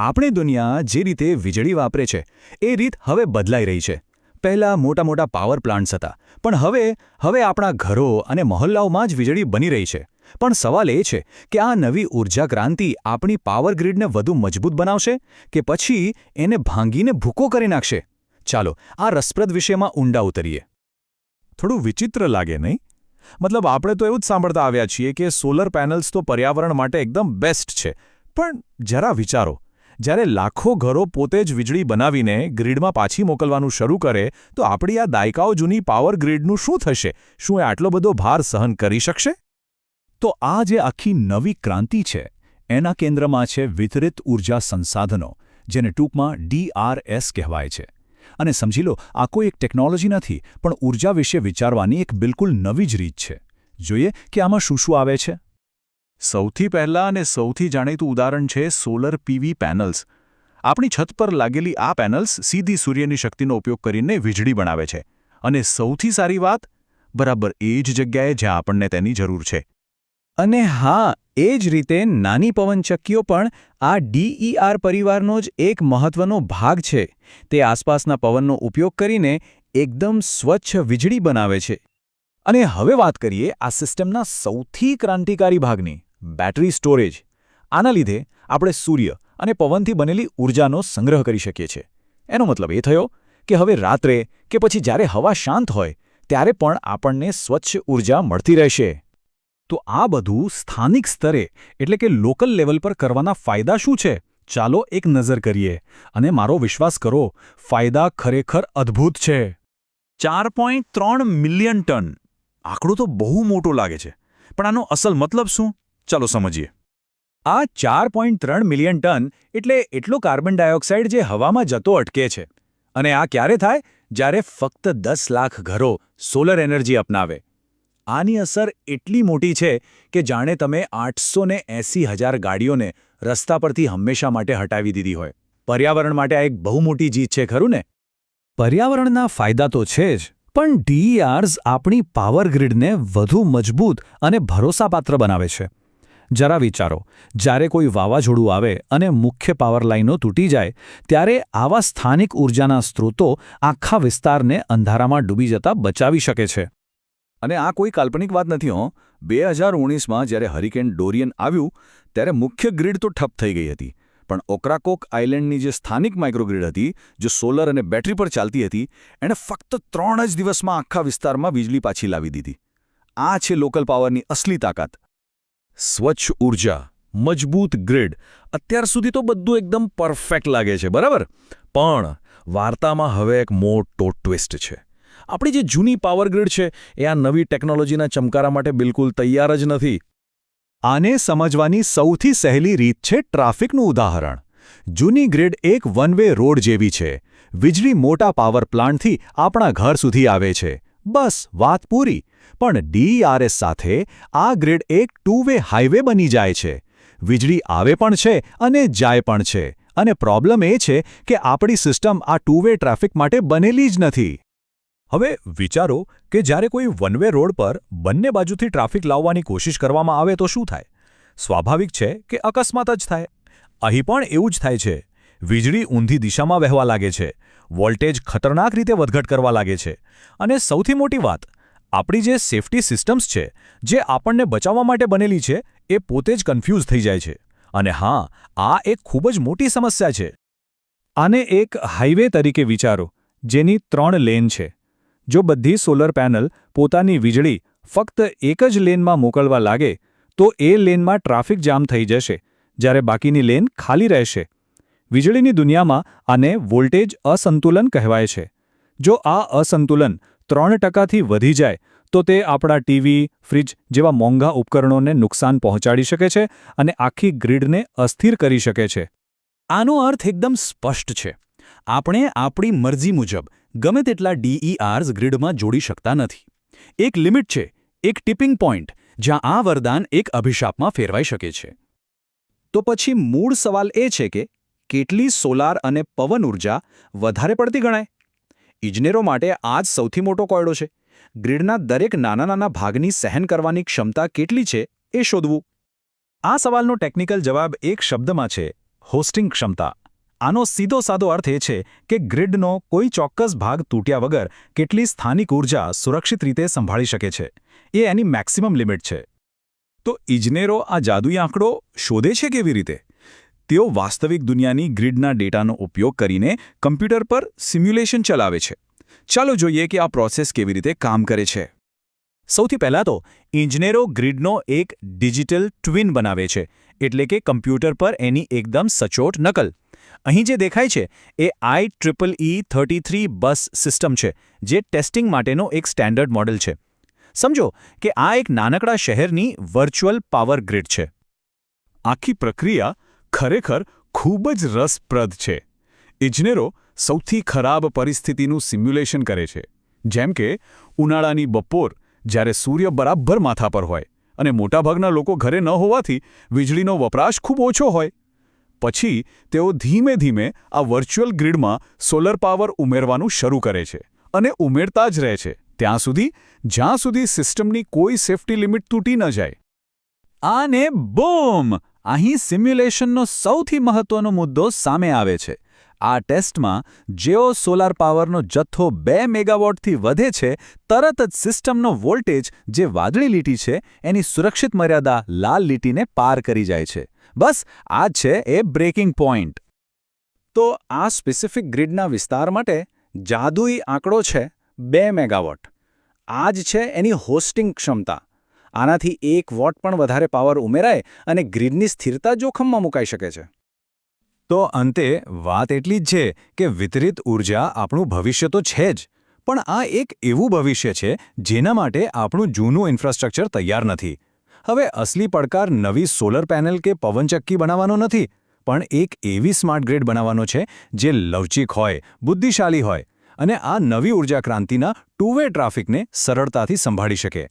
આપણી દુનિયા જે રીતે વીજળી વાપરે છે એ રીત હવે બદલાઈ રહી છે. પહેલાં મોટા મોટા પાવર પ્લાન્ટ્સ હતા, પણ હવે આપણા ઘરો અને મહોલ્લાઓમાં જ વીજળી બની રહી છે. પણ સવાલ એ છે કે આ નવી ઊર્જા ક્રાંતિ આપણી પાવર ગ્રીડને વધુ મજબૂત બનાવશે કે પછી એને ભાંગીને ભૂકો કરી નાખશે? ચાલો આ રસપ્રદ વિષયમાં ઊંડા ઉતરીએ. થોડું વિચિત્ર લાગે નહીં? મતલબ આપણે તો એવું જ સાંભળતા આવ્યા છીએ કે સોલર પેનલ્સ તો પર્યાવરણ માટે એકદમ બેસ્ટ છે. પણ જરા વિચારો, જ્યારે લાખો ઘરો પોતે જ વીજળી બનાવીને ગ્રીડમાં પાછી મોકલવાનું શરૂ કરે તો આપણી આ દાયકાઓ જૂની પાવર ગ્રીડનું શું થશે? શું એ આટલો બધો ભાર સહન કરી શકશે? તો આ જે આખી નવી ક્રાંતિ છે એના કેન્દ્રમાં છે વિતરિત ઊર્જા સંસાધનો, જેને ટૂંકમાં DRS કહેવાય છે. અને સમજી લો, આ કોઈ એક ટેકનોલોજી નથી, પણ ઊર્જા વિશે વિચારવાની એક બિલકુલ નવી જ રીત છે. જોઈએ કે આમાં શું શું આવે છે. સૌથી પહેલાં અને સૌથી જાણીતું ઉદાહરણ છે સોલર PV પેનલ્સ. આપણી છત પર લાગેલી આ પેનલ્સ સીધી સૂર્યની શક્તિનો ઉપયોગ કરીને વીજળી બનાવે છે. અને સૌથી સારી વાત, બરાબર એ જ જગ્યાએ જ્યાં આપણને તેની જરૂર છે. અને હા, એ જ રીતે નાની પવનચક્કીઓ પણ આ DER પરિવારનો જ એક મહત્વનો ભાગ છે. તે આસપાસના પવનનો ઉપયોગ કરીને એકદમ સ્વચ્છ વીજળી બનાવે છે. અને હવે વાત કરીએ આ સિસ્ટમના સૌથી ક્રાંતિકારી ભાગની, બેટરી સ્ટોરેજ. આના લીધે આપણે સૂર્ય અને પવનથી બનેલી ઊર્જાનો સંગ્રહ કરી શકીએ છીએ. એનો મતલબ એ થયો કે હવે રાત્રે કે પછી જ્યારે હવા શાંત હોય ત્યારે પણ આપણને સ્વચ્છ ઊર્જા મળતી રહેશે. તો આ બધું સ્થાનિક સ્તરે એટલે કે લોકલ લેવલ પર કરવાના ફાયદા શું છે? ચાલો એક નજર કરીએ. અને મારો વિશ્વાસ કરો, ફાયદા ખરેખર અદ્ભુત છે. 4.3 મિલિયન ટન. આંકડો તો બહુ મોટો લાગે છે, પણ આનો અસલ મતલબ શું? ચાલો સમજીએ. આ 4.3 મિલિયન ટન એટલે એટલો કાર્બન ડાયોક્સાઇડ જે હવામાં જતો અટકે છે. અને આ ક્યારે થાય? જ્યારે ફક્ત 10 લાખ ઘરો સોલર એનર્જી અપનાવે. આની અસર એટલી મોટી છે કે જાણે તમે 880,000 ગાડીઓને રસ્તા પરથી હંમેશા માટે હટાવી દીધી હોય. પર્યાવરણ માટે આ એક બહુ મોટી જીત છે, ખરું ને? પર્યાવરણના ફાયદા તો છે જ, પણ DERs આપણી પાવર ગ્રીડને વધુ મજબૂત અને ભરોસાપાત્ર બનાવે છે. જરા વિચારો, જ્યારે કોઈ વાવાઝોડું આવે અને મુખ્ય પાવર લાઇનો તૂટી જાય, ત્યારે આવા સ્થાનિક ઊર્જાના સ્ત્રોતો આખા વિસ્તારને અંધારામાં ડૂબી જતા બચાવી શકે છે. અને આ કોઈ કાલ્પનિક વાત નથી હો. 2019માં જ્યારે હરિકેન ડોરિયન આવ્યું ત્યારે મુખ્ય ગ્રીડ તો ઠપ થઈ ગઈ હતી, પણ ઓક્રાકોક આઇલેન્ડની જે સ્થાનિક માઇક્રોગ્રીડ હતી, જે સોલર અને બેટરી પર ચાલતી હતી, એણે ફક્ત 3 જ દિવસમાં આખા વિસ્તારમાં વીજળી પાછી લાવી દીધી. આ છે લોકલ પાવરની અસલી તાકાત. સ્વચ્છ ઊર્જા, મજબૂત ગ્રીડ. અત્યાર સુધી તો બધું એકદમ પરફેક્ટ લાગે છે, બરાબર? પણ વાર્તામાં હવે એક મોટો ટ્વિસ્ટ છે. આપણી જે જૂની પાવર ગ્રીડ છે એ આ નવી ટેકનોલોજીના ચમકારા માટે બિલકુલ તૈયાર જ નથી. આને સમજવાની સૌથી સહેલી રીત છે ટ્રાફિકનું ઉદાહરણ. જૂની ગ્રીડ એક વન વે રોડ જેવી છે. વીજળી મોટા પાવર પ્લાન્ટથી આપણા ઘર સુધી આવે છે. બસ વાત પૂરી. પણ DERS સાથે આ ગ્રીડ એક ટુ વે હાઈવે બની જાય છે. વીજળી આવે પણ છે અને જાય પણ છે. અને પ્રોબ્લેમ એ છે કે આપણી સિસ્ટમ આ ટુ વે ટ્રાફિક માટે બનેલી જ નથી. હવે વિચારો કે જ્યારે કોઈ વન વે રોડ પર બંને બાજુથી ટ્રાફિક લાવવાની કોશિશ કરવામાં આવે તો શું થાય? સ્વાભાવિક છે કે અકસ્માત જ થાય. અહીં પણ એવું જ થાય છે. વીજળી ઊંધી દિશામાં વહેવા લાગે છે. વોલ્ટેજ ખતરનાક રીતે વધઘટ કરવા લાગે છે. અને સૌથી મોટી વાત, આપણી જે સેફટી સિસ્ટમ્સ છે, જે આપણને બચાવવા માટે બનેલી છે, એ પોતે જ કન્ફ્યુઝ થઈ જાય છે. અને હા, આ એક ખૂબ જ મોટી સમસ્યા છે. આને એક હાઈવે તરીકે વિચારો, જેની 3 લેન છે. જો બધી સોલર પેનલ પોતાની વીજળી ફક્ત એક જ લેનમાં મોકલવા લાગે તો એ લેનમાં ટ્રાફિક જામ થઈ જશે, જ્યારે બાકીની લેન ખાલી રહેશે. વીજળીની દુનિયામાં આને વોલ્ટેજ અસંતુલન કહેવાય છે. જો આ અસંતુલન 3%થી વધી જાય તો તે આપણા ટીવી, ફ્રિજ જેવા મોંઘા ઉપકરણોને નુકસાન પહોંચાડી શકે છે અને આખી ગ્રીડને અસ્થિર કરી શકે છે. આનો અર્થ એકદમ સ્પષ્ટ છે. આપણે આપણી મરજી મુજબ ગમે તેટલા DERs ગ્રીડમાં જોડી શકતા નથી. એક લિમિટ છે, એક ટિપિંગ પોઈન્ટ, જ્યાં આ વરદાન એક અભિશાપમાં ફેરવાઈ શકે છે. તો પછી મૂળ સવાલ એ છે કે કેટલી સોલાર અને પવન ઊર્જા વધારે પડતી ગણાય? ઇજનેરો માટે આ જ સૌથી મોટો કોયડો છે. ગ્રીડના દરેક નાના ભાગની સહન કરવાની ક્ષમતા કેટલી છે એ શોધવું. આ સવાલનો ટેકનિકલ જવાબ એક શબ્દમાં છે: હોસ્ટિંગ ક્ષમતા. આનો સીધો સાદો અર્થ એ છે કે ગ્રીડનો કોઈ ચોક્કસ ભાગ તૂટ્યા વગર કેટલી સ્થાનિક ઊર્જા સુરક્ષિત રીતે સંભાળી શકે છે, એ એની મેક્સિમમ લિમિટ છે. તો ઇજનેરો આ જાદુઈ આંકડો શોધે છે કેવી રીતે? તેઓ વાસ્તવિક દુનિયાની ગ્રીડના ડેટાનો ઉપયોગ કરીને કમ્પ્યુટર પર સિમ્યુલેશન ચલાવે છે. ચાલો જોઈએ કે આ પ્રોસેસ કેવી રીતે કામ કરે છે. સૌથી પહેલાં તો ઇજનેરો ગ્રીડનો એક ડિજિટલ ટ્વિન બનાવે છે, એટલે કે કમ્પ્યુટર પર એની એકદમ સચોટ નકલ. અહીં જે દેખાય છે એ IEEE-33 બસ સિસ્ટમ છે, જે ટેસ્ટિંગ માટેનો એક સ્ટેન્ડર્ડ મોડેલ છે. સમજો કે આ એક નાનકડા શહેરની વર્ચ્યુઅલ પાવર ગ્રીડ છે. આખી પ્રક્રિયા ખરેખર ખૂબ જ રસપ્રદ છે. ઇજનેરો સૌથી ખરાબ પરિસ્થિતિનું સિમ્યુલેશન કરે છે, જેમ કે ઉનાળાની બપોર જ્યારે સૂર્ય બરાબર માથા પર હોય અને મોટાભાગના લોકો ઘરે ન હોવાથી વીજળીનો વપરાશ ખૂબ ઓછો હોય. પછી તેઓ ધીમે ધીમે આ વર્ચ્યુઅલ ગ્રીડમાં સોલર પાવર ઉમેરવાનું શરૂ કરે છે અને ઉમેરતા જ રહે છે ત્યાં સુધી જ્યાં સુધી સિસ્ટમની કોઈ સેફ્ટી લિમિટ તૂટી ન જાય. આને બૂમ! અહીં સિમ્યુલેશનનો સૌથી મહત્વનો મુદ્દો સામે આવે છે. આ ટેસ્ટમાં જેઓ સોલાર પાવરનો જથ્થો 2 મેગાવોટથી વધે છે, તરત જ સિસ્ટમનો વોલ્ટેજ, જે વાદળી લીટી છે, એની સુરક્ષિત મર્યાદા લાલ લીટીને પાર કરી જાય છે. બસ આ જ છે એ બ્રેકિંગ પોઈન્ટ. તો આ સ્પેસિફિક ગ્રીડના વિસ્તાર માટે જાદુઈ આંકડો છે 2 મેગાવોટ. આ જ છે એની હોસ્ટિંગ ક્ષમતા. આનાથી 1 વોટ પણ વધારે પાવર ઉમેરાય અને ગ્રીડની સ્થિરતા જોખમમાં મુકાઈ શકે છે. તો અંતે વાત એટલી જ છે કે વિતરિત ઊર્જા આપણું ભવિષ્ય તો છે જ, પણ આ એક એવું ભવિષ્ય છે જેના માટે આપણું જૂનું ઇન્ફ્રાસ્ટ્રક્ચર તૈયાર નથી. હવે અસલી પડકાર નવી સોલર પેનલ કે પવનચક્કી બનાવવાનો નથી, પણ એક એવી સ્માર્ટ ગ્રીડ બનાવવાનો છે જે લવચીક હોય, બુદ્ધિશાળી હોય અને આ નવી ઊર્જા ક્રાંતિના ટુ વે ટ્રાફિકને સરળતાથી સંભાળી શકે.